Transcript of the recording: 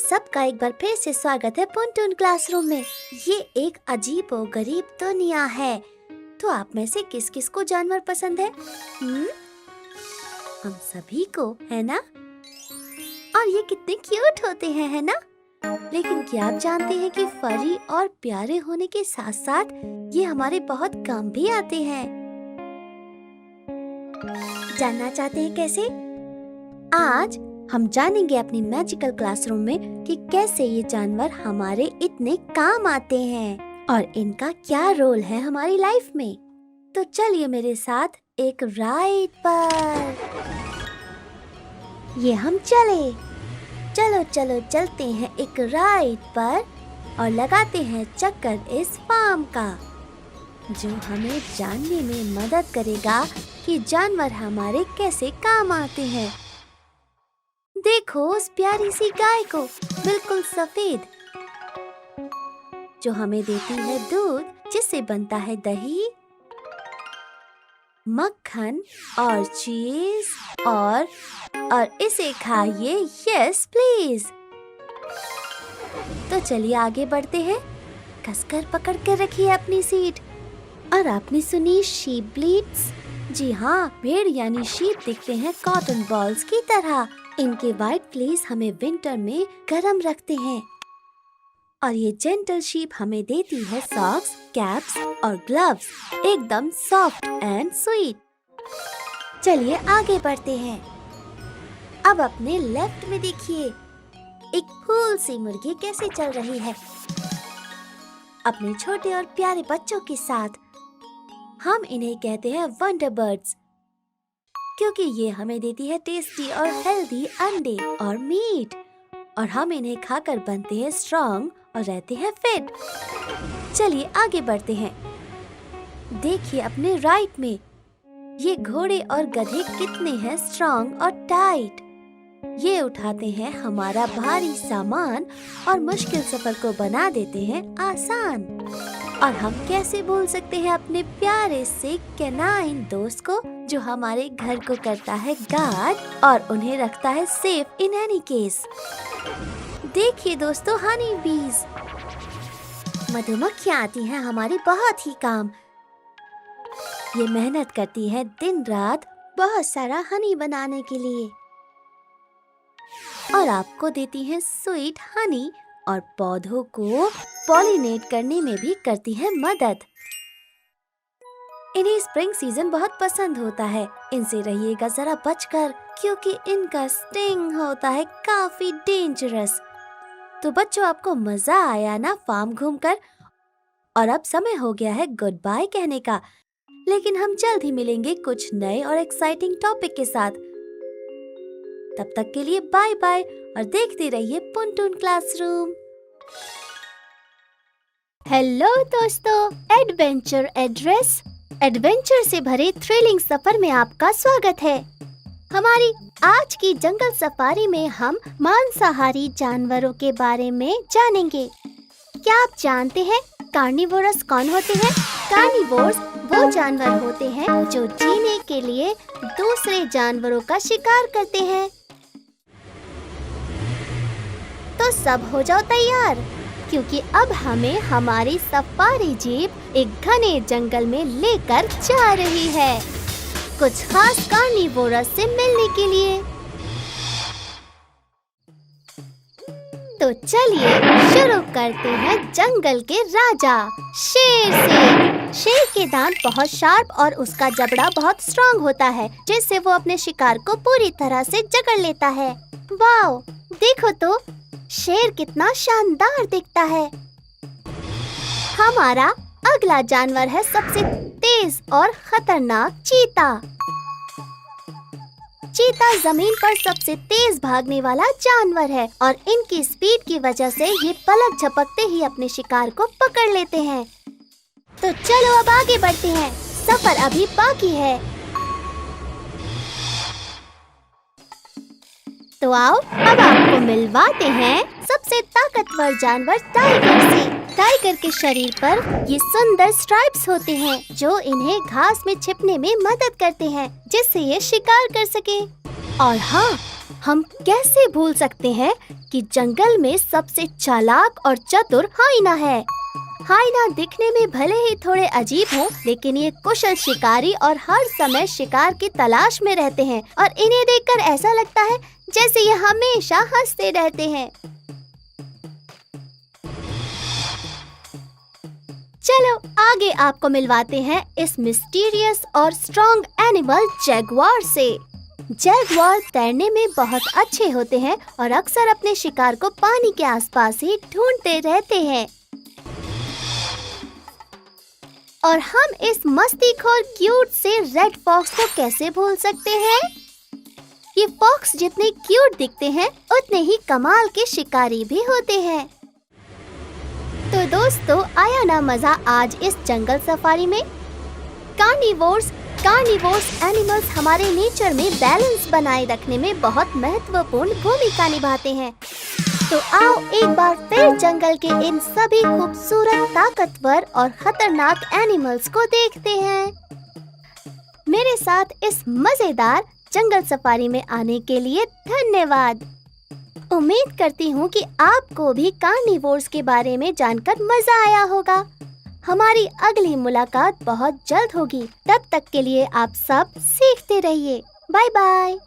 सबका एक बार फिर से स्वागत है पुनटून क्लासरूम में। ये एक अजीब और गरीब दुनिया है। तो आप में से किस किस को जानवर पसंद है? हम सभी को, है ना? और ये कितने क्यूट होते हैं, है ना? लेकिन क्या आप जानते हैं कि फरी और प्यारे होने के साथ साथ ये हमारे बहुत काम भी आते हैं। जानना चाहते हैं कैसे? आज हम जानेंगे अपनी मैजिकल क्लासरूम में कि कैसे ये जानवर हमारे इतने काम आते हैं और इनका क्या रोल है हमारी लाइफ में। तो चलिए मेरे साथ एक राइड पर। ये हम चले। चलो चलो चलते हैं एक राइड पर और लगाते हैं चक्कर इस फार्म का, जो हमें जानने में मदद करेगा कि जानवर हमारे कैसे काम आते हैं। देखो उस प्यारी सी गाय को, बिल्कुल सफेद, जो हमें देती है दूध, जिससे बनता है दही, मक्खन और चीज और इसे खाइए, यस प्लीज। तो चलिए आगे बढ़ते हैं। कसकर पकड़ कर रखिए अपनी सीट। और आपने सुनी शीप ब्लीट्स? जी हाँ, भेड़ यानी शीप दिखते हैं कॉटन बॉल्स की तरह। इनके वाइट फ्लीस हमें विंटर में गर्म रखते हैं और ये जेंटल शीप हमें देती है सॉक्स, कैप्स और ग्लव्स, एकदम सॉफ्ट एंड स्वीट। चलिए आगे बढ़ते हैं। अब अपने लेफ्ट में देखिए, एक फूल सी मुर्गी कैसे चल रही है अपने छोटे और प्यारे बच्चों के साथ। हम इन्हें कहते हैं वंडर बर्ड्स, क्योंकि ये हमें देती है टेस्टी और हेल्दी अंडे और मीट, और हम इन्हें खाकर बनते हैं स्ट्रॉन्ग और रहते हैं फिट। चलिए आगे बढ़ते हैं। देखिए अपने राइट में, ये घोड़े और गधे कितने हैं स्ट्रॉन्ग और टाइट। ये उठाते हैं हमारा भारी सामान और मुश्किल सफर को बना देते हैं आसान। और हम कैसे भूल सकते हैं अपने प्यारे से कैनाइन दोस्त को, जो हमारे घर को करता है गार्ड और उन्हें रखता है सेफ इन एनी केस। देखिए दोस्तों, हनी बीज, मधुमक्खियाँ आती हैं हमारी बहुत ही काम। ये मेहनत करती है दिन रात बहुत सारा हनी बनाने के लिए और आपको देती है स्वीट हनी, और पौधों को पॉलिनेट करने में भी करती है मदद। इन्हें स्प्रिंग सीजन बहुत पसंद होता है। इनसे रहिएगा जरा बचकर, क्योंकि इनका स्टिंग होता है काफी डेंजरस। तो बच्चों, आपको मजा आया ना फार्म घूमकर? और अब समय हो गया है गुड बाय कहने का, लेकिन हम जल्द ही मिलेंगे कुछ नए और एक्साइटिंग टॉपिक के साथ। तब तक के लिए बाय बाय और देखते रहिए पुनटून क्लासरूम। हेलो दोस्तों, एडवेंचर एड्रेस, एडवेंचर से भरे थ्रिलिंग सफर में आपका स्वागत है। हमारी आज की जंगल सफारी में हम मांसाहारी जानवरों के बारे में जानेंगे। क्या आप जानते हैं कार्निवोरस कौन होते हैं? कार्निवोर्स वो जानवर होते हैं जो जीने के लिए दूसरे जानवरों का शिकार करते हैं। तो सब हो जाओ तैयार, क्योंकि अब हमें हमारी सफारी जीप एक घने जंगल में लेकर जा रही है, कुछ खास कार्निवोरस से मिलने के लिए। तो चलिए शुरू करते हैं जंगल के राजा शेर से। शेर के दांत बहुत शार्प और उसका जबड़ा बहुत स्ट्रॉन्ग होता है, जिससे वो अपने शिकार को पूरी तरह से जकड़ लेता है। वाओ, देखो तो शेर कितना शानदार दिखता है। हमारा अगला जानवर है सबसे तेज और खतरनाक चीता। चीता जमीन पर सबसे तेज भागने वाला जानवर है और इनकी स्पीड की वजह से ये पलक झपकते ही अपने शिकार को पकड़ लेते हैं। तो चलो अब आगे बढ़ते हैं, सफर अभी बाकी है। तो आओ अब आपको मिलवाते हैं सबसे ताकतवर जानवर टाइगर से। टाइगर के शरीर पर ये सुंदर स्ट्राइप्स होते हैं, जो इन्हें घास में छिपने में मदद करते हैं, जिससे ये शिकार कर सके। और हाँ, हम कैसे भूल सकते हैं कि जंगल में सबसे चालाक और चतुर हाइना है। हाइना दिखने में भले ही थोड़े अजीब हों, लेकिन ये कुशल शिकारी और हर समय शिकार की तलाश में रहते हैं और इन्हें देखकर ऐसा लगता है जैसे ये हमेशा हंसते रहते हैं। चलो आगे आपको मिलवाते हैं इस मिस्टीरियस और स्ट्रॉन्ग एनिमल जैगुआर से। जैगुआर तैरने में बहुत अच्छे होते हैं और अक्सर अपने शिकार को पानी के आसपास ही ढूंढते रहते हैं। और हम इस मस्तीखोर क्यूट से रेड फॉक्स को कैसे भूल सकते हैं? ये फॉक्स जितने क्यूट दिखते हैं उतने ही कमाल के शिकारी भी होते हैं। तो दोस्तों, आया ना मजा आज इस जंगल सफारी में? कार्निवोर्स एनिमल्स हमारे नेचर में बैलेंस बनाए रखने में बहुत महत्वपूर्ण भूमिका निभाते हैं। तो आओ एक बार फिर जंगल के इन सभी खूबसूरत, ताकतवर और खतरनाक एनिमल्स को देखते हैं। मेरे साथ इस मजेदार जंगल सफारी में आने के लिए धन्यवाद। उम्मीद करती हूँ कि आपको भी कार्निवोर्स के बारे में जानकर मजा आया होगा। हमारी अगली मुलाकात बहुत जल्द होगी। तब तक के लिए आप सब सीखते रहिए। Bye bye.